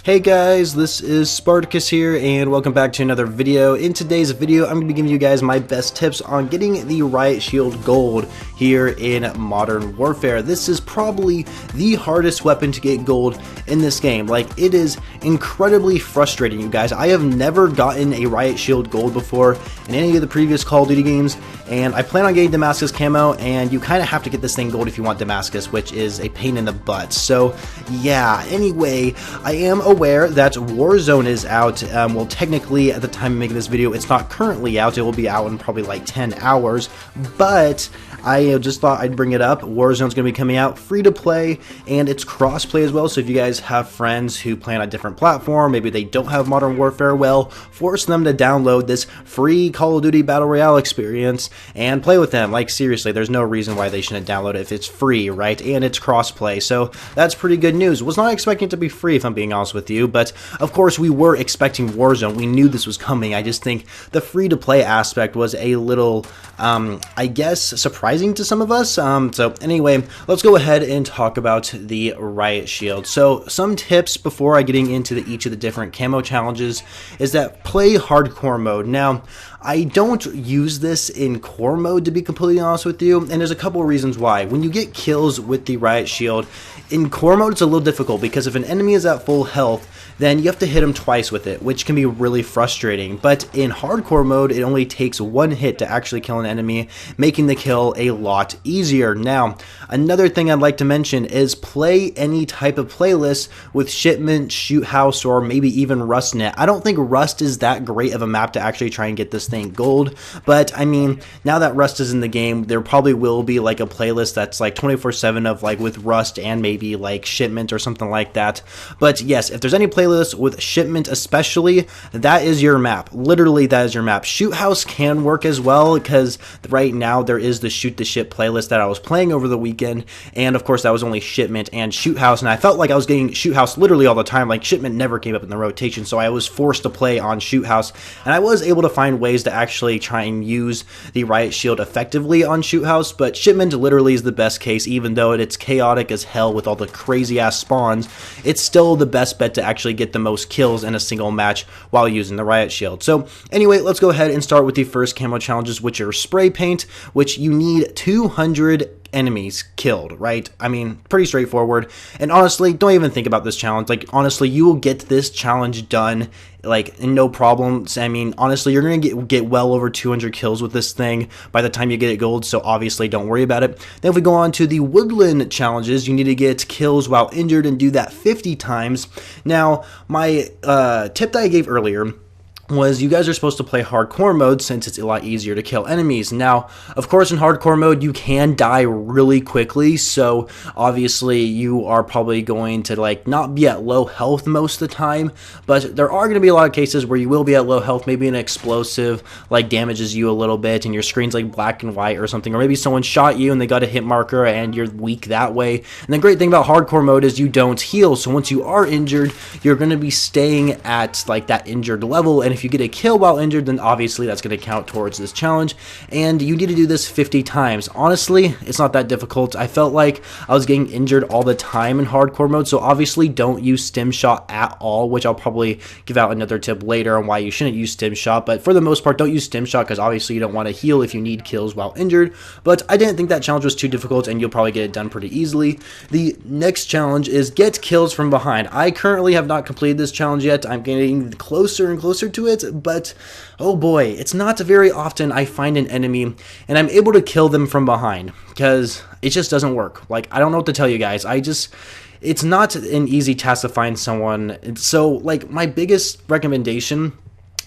Hey guys, this is Spartacus here, and welcome back to another video. In today's video, I'm going to be giving you guys my best tips on getting the Riot Shield Gold here in Modern Warfare. This is probably the hardest weapon to get gold in this game. Like, it is incredibly frustrating, you guys. I have never gotten a Riot Shield Gold before in any of the previous Call of Duty games, and I plan on getting Damascus camo, and you kind of have to get this thing gold if you want Damascus, which is a pain in the butt. So, yeah, anyway, I am aware that Warzone is out. Well, technically, at the time of making this video, it's not currently out. It will be out in probably like 10 hours, but I just thought I'd bring it up. Warzone's going to be coming out free to play, and it's cross-play as well, so if you guys have friends who play on a different platform, maybe they don't have Modern Warfare, well, force them to download this free Call of Duty Battle Royale experience and play with them. Like, seriously, there's no reason why they shouldn't download it if it's free, right? And it's cross-play, so that's pretty good news. Was not expecting it to be free, if I'm being honest with you, but of course we were expecting Warzone. We knew this was coming. I just think the free-to-play aspect was a little, I guess, surprising to some of us. So anyway, let's go ahead and talk about the Riot Shield. So some tips before I getting into each of the different camo challenges is that play hardcore mode. Now, I don't use this in core mode, to be completely honest with you, and there's a couple of reasons why. When you get kills with the Riot Shield, in core mode it's a little difficult, because if an enemy is at full health, then you have to hit him twice with it, which can be really frustrating. But in hardcore mode, it only takes one hit to actually kill an enemy, making the kill a lot easier. Now, another thing I'd like to mention is play any type of playlist with Shipment, Shoot House, or maybe even Rustnet. I don't think Rust is that great of a map to actually try and get this thing gold, but I mean, now that Rust is in the game, there probably will be like a playlist that's like 24/7 of like with Rust and maybe like Shipment or something like that. But yes, if there's any playlist with Shipment especially, that is your map. Literally, that is your map. Shoot House can work as well, because right now there is the Shoot the Ship playlist that I was playing over the weekend, and of course that was only Shipment and Shoot House, and I felt like I was getting Shoot House literally all the time. Like, Shipment never came up in the rotation, so I was forced to play on Shoot House, and I was able to find ways to actually try and use the Riot Shield effectively on Shoot House, but Shipment literally is the best case. Even though it's chaotic as hell with all the crazy ass spawns, it's still the best bet to actually get the most kills in a single match while using the Riot Shield. So anyway, let's go ahead and start with the first camo challenges, which are spray paint, which you need 200 enemies killed, right? I mean, pretty straightforward. And honestly, don't even think about this challenge. Like, honestly, you will get this challenge done like no problems. I mean, honestly, you're gonna get well over 200 kills with this thing by the time you get it gold, so obviously don't worry about it. Then if we go on to the woodland challenges, you need to get kills while injured and do that 50 times. Now, my tip that I gave earlier was you guys are supposed to play hardcore mode, since it's a lot easier to kill enemies. Now, of course, in hardcore mode, you can die really quickly, so obviously you are probably going to like not be at low health most of the time, but there are going to be a lot of cases where you will be at low health. Maybe an explosive like damages you a little bit and your screen's like black and white or something, or maybe someone shot you and they got a hit marker and you're weak that way. And the great thing about hardcore mode is you don't heal, so once you are injured, you're going to be staying at like that injured level, and if you get a kill while injured, then obviously that's going to count towards this challenge, and you need to do this 50 times. Honestly, it's not that difficult. I felt like I was getting injured all the time in hardcore mode, so obviously don't use stim shot at all, which I'll probably give out another tip later on why you shouldn't use stim shot, but for the most part, don't use stim shot, because obviously you don't want to heal if you need kills while injured. But I didn't think that challenge was too difficult, and you'll probably get it done pretty easily. The next challenge is get kills from behind. I currently have not completed this challenge yet. I'm getting closer and closer to it, but oh boy, it's not very often I find an enemy and I'm able to kill them from behind, because it just doesn't work. Like, I don't know what to tell you guys. It's not an easy task to find someone. So like, my biggest recommendation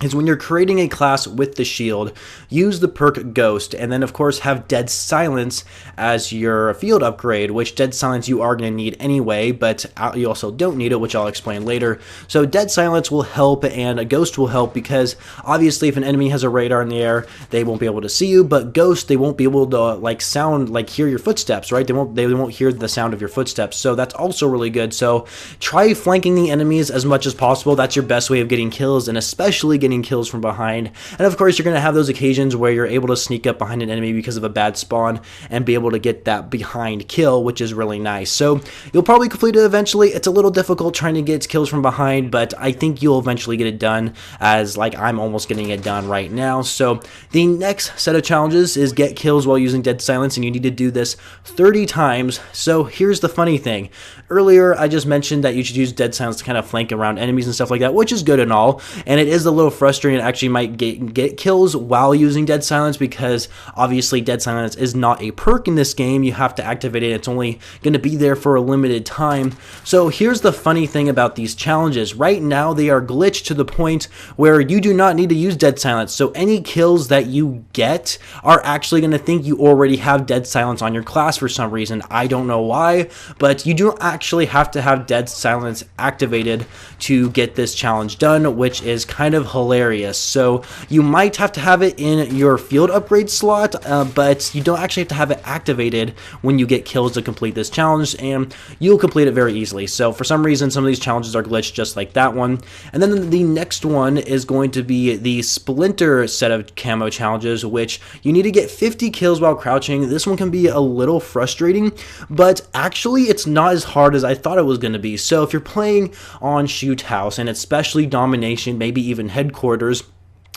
is when you're creating a class with the shield, use the perk Ghost, and then of course have Dead Silence as your field upgrade, which Dead Silence you are going to need anyway, but you also don't need it, which I'll explain later. So Dead Silence will help, and a Ghost will help, because obviously if an enemy has a radar in the air, they won't be able to see you, but Ghost, they won't be able to like hear your footsteps, right? They won't hear the sound of your footsteps, so that's also really good. So try flanking the enemies as much as possible. That's your best way of getting kills, and especially getting getting kills from behind. And of course, you're going to have those occasions where you're able to sneak up behind an enemy because of a bad spawn and be able to get that behind kill, which is really nice. So you'll probably complete it eventually. It's a little difficult trying to get kills from behind, but I think you'll eventually get it done, as like I'm almost getting it done right now. So the next set of challenges is get kills while using dead silence, and you need to do this 30 times. So here's the funny thing. Earlier, I just mentioned that you should use dead silence to kind of flank around enemies and stuff like that, which is good and all, and it is a little frustrating. It actually might get kills while using dead silence, because obviously dead silence is not a perk in this game. You have to activate it. It's only going to be there for a limited time. So here's the funny thing about these challenges. Right now, they are glitched to the point where you do not need to use dead silence. So any kills that you get are actually going to think you already have dead silence on your class for some reason. I don't know why, but you don't actually have to have dead silence activated to get this challenge done, which is kind of hilarious. So you might have to have it in your field upgrade slot, but you don't actually have to have it activated when you get kills to complete this challenge, and you'll complete it very easily. So for some reason, some of these challenges are glitched just like that one. And then the next one is going to be the Splinter set of camo challenges, which you need to get 50 kills while crouching. This one can be a little frustrating, but actually it's not as hard as I thought it was going to be. So if you're playing on Shoot House, and especially Domination, maybe even Headquarters,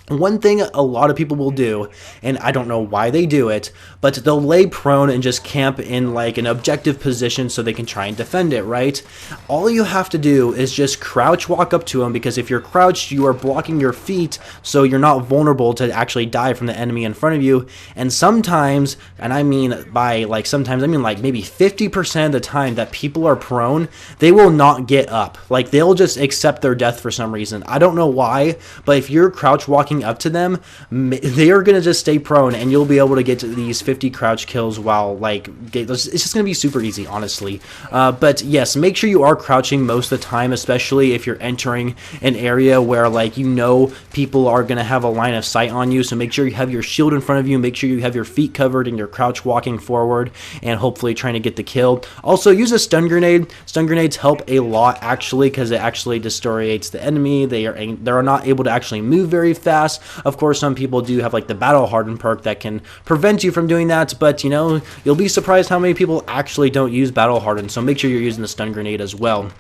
one thing a lot of people will do, and I don't know why they do it, but they'll lay prone and just camp in like an objective position so they can try and defend it, right? All you have to do is just crouch walk up to them, because if you're crouched, you are blocking your feet, so you're not vulnerable to actually die from the enemy in front of you. And sometimes, and I mean by like sometimes, I mean like maybe 50% of the time that people are prone, they will not get up. Like they'll just accept their death for some reason. I don't know why, but if you're crouch walking up to them, they are going to just stay prone, and you'll be able to get to these 50 crouch kills while like it's just going to be super easy, honestly. But yes, make sure you are crouching most of the time, especially if you're entering an area where like you know people are going to have a line of sight on you. So make sure you have your shield in front of you, make sure you have your feet covered, and you're crouch walking forward and hopefully trying to get the kill. Also use a stun grenade. Stun grenades help a lot actually, because it actually disorientates the enemy. They're not able to actually move very fast. Of course, some people do have like the battle hardened perk that can prevent you from doing that, but you know, you'll be surprised how many people actually don't use battle hardened, so make sure you're using the stun grenade as well.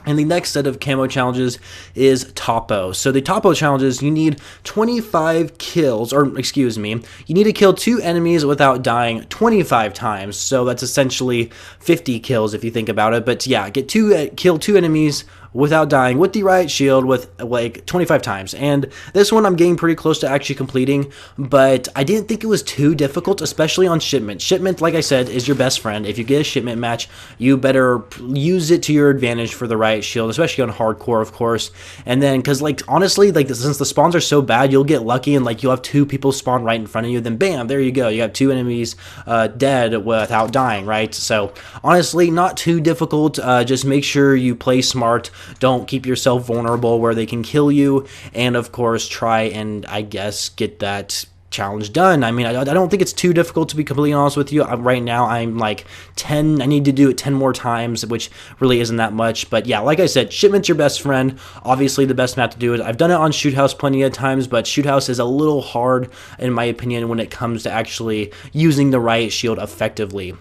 And the next set of camo challenges is Topo. So the Topo challenges, you need 25 kills, or excuse me, you need to kill 2 enemies without dying 25 times. So that's essentially 50 kills if you think about it. But yeah, kill 2 enemies without dying with the Riot Shield with like 25 times. And this one I'm getting pretty close to actually completing, but I didn't think it was too difficult, especially on Shipment. Shipment, like I said, is your best friend. If you get a Shipment match, you better use it to your advantage for the Riot Shield, especially on hardcore, of course. And then, because like honestly, like since the spawns are so bad, you'll get lucky and like you'll have 2 people spawn right in front of you, then bam, there you go. You have 2 enemies dead without dying, right? So honestly, not too difficult. Just make sure you play smart. Don't keep yourself vulnerable where they can kill you, and of course try and I guess get that challenge done. I mean, I don't think it's too difficult, to be completely honest with you. Right now I'm like 10, I need to do it 10 more times, which really isn't that much. But yeah, like I said, Shipment's your best friend. Obviously the best map to do it. I've done it on Shoot House plenty of times, but Shoot House is a little hard in my opinion when it comes to actually using the Riot Shield effectively.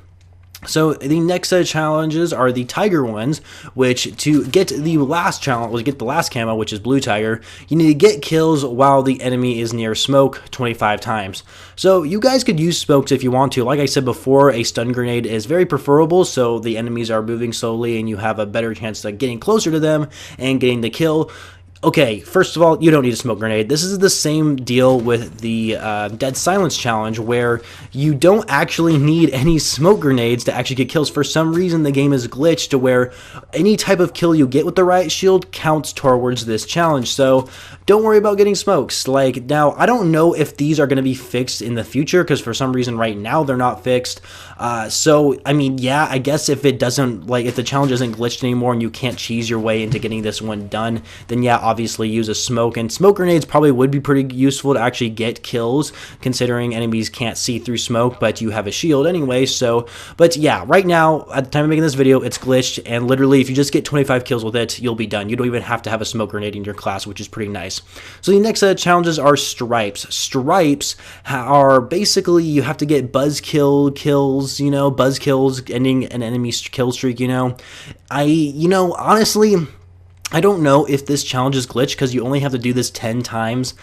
So the next set of challenges are the Tiger ones, which to get the last challenge, get the last camo, which is Blue Tiger, you need to get kills while the enemy is near smoke 25 times. So you guys could use smokes if you want to. Like I said before, a stun grenade is very preferable, so the enemies are moving slowly and you have a better chance of getting closer to them and getting the kill. Okay, first of all, you don't need a smoke grenade. This is the same deal with the Dead Silence challenge, where you don't actually need any smoke grenades to actually get kills. For some reason, the game is glitched to where any type of kill you get with the Riot Shield counts towards this challenge. So don't worry about getting smokes. Like, now, I don't know if these are going to be fixed in the future, because for some reason right now they're not fixed. So, I mean, yeah, I guess if it doesn't, like, if the challenge isn't glitched anymore and you can't cheese your way into getting this one done, then yeah, obviously use a smoke, and smoke grenades probably would be pretty useful to actually get kills, considering enemies can't see through smoke, but you have a shield anyway. So, but yeah, right now, at the time of making this video, it's glitched, and literally, if you just get 25 kills with it, you'll be done. You don't even have to have a smoke grenade in your class, which is pretty nice. So the next set of challenges are stripes. Stripes are basically, you have to get buzzkill kills, you know, buzz kills, ending an enemy's kill streak, you know. Honestly, I don't know if this challenge is glitched because you only have to do this 10 times.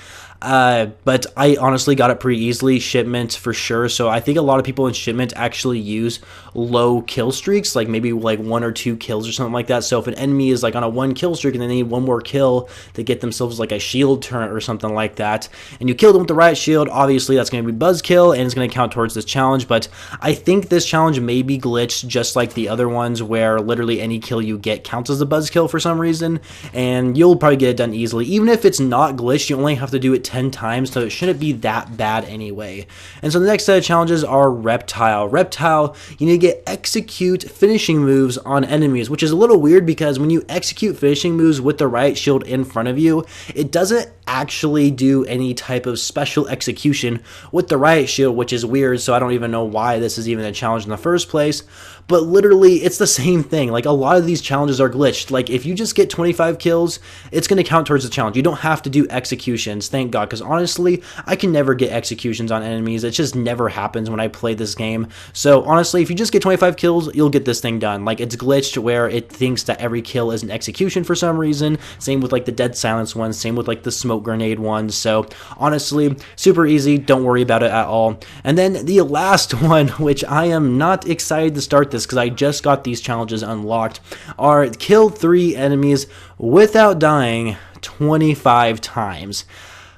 But I honestly got it pretty easily. Shipment for sure. So I think a lot of people in Shipment actually use low kill streaks, like maybe like 1 or 2 kills or something like that. So if an enemy is like on a 1 kill streak and they need 1 more kill to get themselves like a shield turret or something like that, and you kill them with the Riot shield, obviously that's going to be buzzkill and it's going to count towards this challenge. But I think this challenge may be glitched just like the other ones, where literally any kill you get counts as a buzzkill for some reason, and you'll probably get it done easily. Even if it's not glitched, you only have to do it 10 times, so it shouldn't be that bad anyway. And so the next set of challenges are Reptile. Reptile, you need to get execute finishing moves on enemies, which is a little weird because when you execute finishing moves with the Riot shield in front of you, it doesn't actually do any type of special execution with the Riot shield, which is weird. So I don't even know why this is even a challenge in the first place. But literally, it's the same thing. Like, a lot of these challenges are glitched. Like, if you just get 25 kills, it's going to count towards the challenge. You don't have to do executions, thank God, because honestly, I can never get executions on enemies. It just never happens when I play this game. So honestly, if you just get 25 kills, you'll get this thing done. Like, it's glitched where it thinks that every kill is an execution for some reason. Same with like the dead silence ones, same with like the smoke grenade ones. So honestly, super easy. Don't worry about it at all. And then the last one, which I am not excited to start this because I just got these challenges unlocked, are kill 3 enemies without dying 25 times.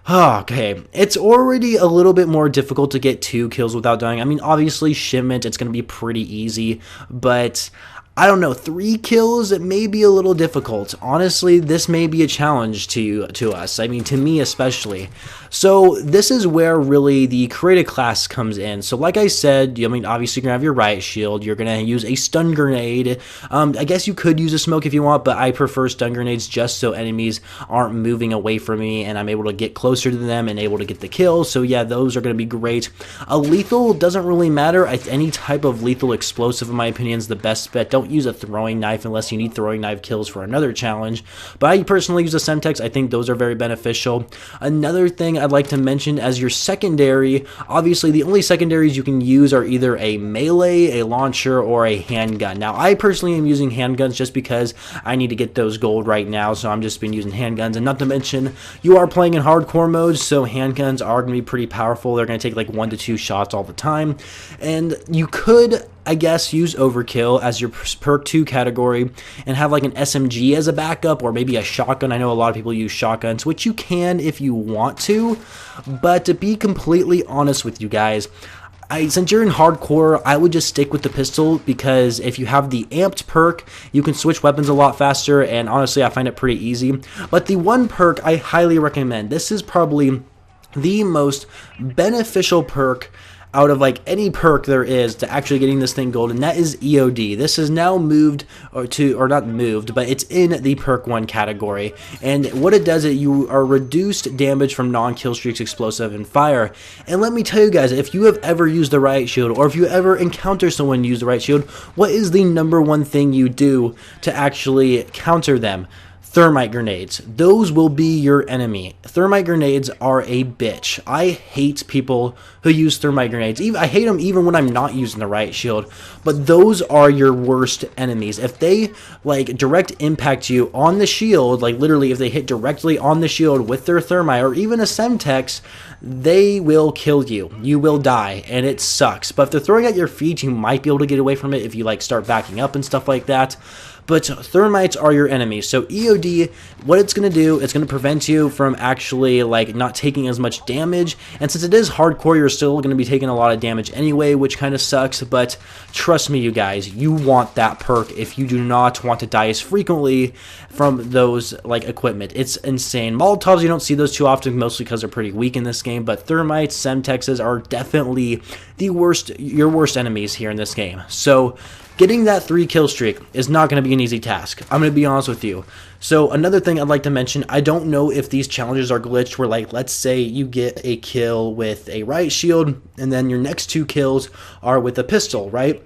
Okay, it's already a little bit more difficult to get 2 kills without dying. I mean, obviously, Shipment, it's going to be pretty easy, but I don't know, 3 kills, it may be a little difficult. Honestly, this may be a challenge to us. I mean, to me especially. So this is where really the creative class comes in. So like I said, I mean, obviously you're going to have your Riot shield. You're going to use a stun grenade. I guess you could use a smoke if you want, but I prefer stun grenades just so enemies aren't moving away from me and I'm able to get closer to them and able to get the kill. So yeah, those are going to be great. A lethal doesn't really matter. Any type of lethal explosive, in my opinion, is the best bet. Don't use a throwing knife unless you need throwing knife kills for another challenge. But I personally use a Semtex. I think those are very beneficial. Another thing I'd like to mention as your secondary, obviously the only secondaries you can use are either a melee, a launcher, or a handgun. Now I personally am using handguns just because I need to get those gold right now, so I'm just been using handguns. And not to mention, you are playing in hardcore mode, so handguns are going to be pretty powerful. They're going to take like 1 to 2 shots all the time. And you could, I guess, use Overkill as your perk 2 category and have like an SMG as a backup, or maybe a shotgun. I know a lot of people use shotguns, which you can if you want to, but to be completely honest with you guys, since you're in hardcore, I would just stick with the pistol, because if you have the amped perk, you can switch weapons a lot faster, and honestly, I find it pretty easy. But the one perk I highly recommend, this is probably the most beneficial perk out of like any perk there is to actually getting this thing gold, and that is EOD. This is now moved, or not moved, but it's in the perk 1 category. And what it does is you are reduced damage from non-kill streaks, explosive, and fire. And let me tell you guys, if you have ever used the Riot shield, or if you ever encounter someone use the Riot shield, what is the #1 thing you do to actually counter them? Thermite grenades. Those will be your enemy. Thermite grenades are a bitch. I hate people who use thermite grenades. I hate them even when I'm not using the Riot shield. But those are your worst enemies. If they like direct impact you on the shield, like literally if they hit directly on the shield with their thermite or even a Semtex, they will kill you. You will die, and it sucks. But if they're throwing at your feet, you might be able to get away from it if you like start backing up and stuff like that. But thermites are your enemies. So EOD, what it's going to do, it's going to prevent you from actually like not taking as much damage. And since it is hardcore, you're still going to be taking a lot of damage anyway, which kind of sucks. But trust me, you guys, you want that perk if you do not want to die as frequently from those like equipment. It's insane. Molotovs, you don't see those too often, mostly because they're pretty weak in this game. But thermites, Semtexes are definitely the worst, your worst enemies here in this game. So getting that 3 kill streak is not going to be an easy task. I'm going to be honest with you. So another thing I'd like to mention, I don't know if these challenges are glitched where, like, let's say you get a kill with a riot shield and then your next 2 kills are with a pistol, right?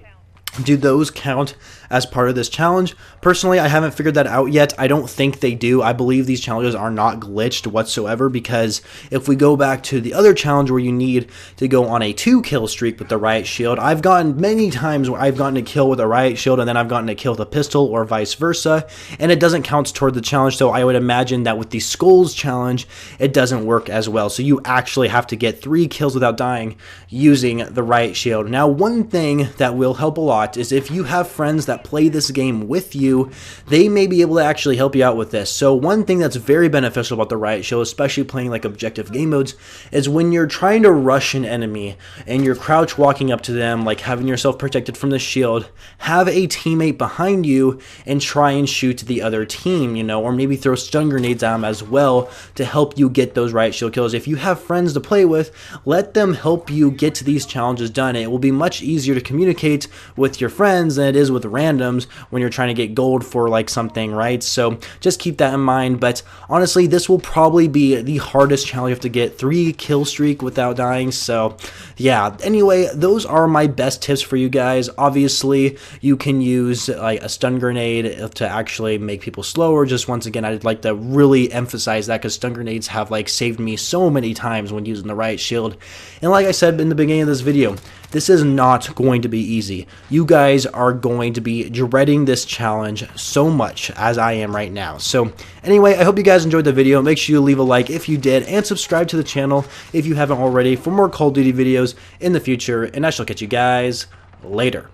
Do those count as part of this challenge? Personally, I haven't figured that out yet. I don't think they do. I believe these challenges are not glitched whatsoever, because if we go back to the other challenge where you need to go on a 2 kill streak with the riot shield, I've gotten many times where I've gotten a kill with a riot shield and then I've gotten a kill with a pistol or vice versa, and it doesn't count toward the challenge. So I would imagine that with the skulls challenge, it doesn't work as well. So you actually have to get 3 kills without dying using the riot shield. Now, one thing that will help a lot is if you have friends that play this game with you, they may be able to actually help you out with this. So one thing that's very beneficial about the riot shield, especially playing like objective game modes, is when you're trying to rush an enemy and you're crouch walking up to them, like having yourself protected from the shield, have a teammate behind you and try and shoot the other team, you know, or maybe throw stun grenades at them as well to help you get those riot shield kills. If you have friends to play with, let them help you get to these challenges done. It will be much easier to communicate with your friends than it is with randoms when you're trying to get gold for like something, right? So just keep that in mind. But honestly, this will probably be the hardest challenge. You have to get 3 kill streak without dying. So yeah, anyway, those are my best tips for you guys. Obviously, you can use like a stun grenade to actually make people slower. Just once again, I'd like to really emphasize that, because stun grenades have like saved me so many times when using the riot shield. And like I said in the beginning of this video, this is not going to be easy. You guys are going to be dreading this challenge so much as I am right now. So anyway, I hope you guys enjoyed the video. Make sure you leave a like if you did, and subscribe to the channel if you haven't already for more Call of Duty videos in the future. And I shall catch you guys later.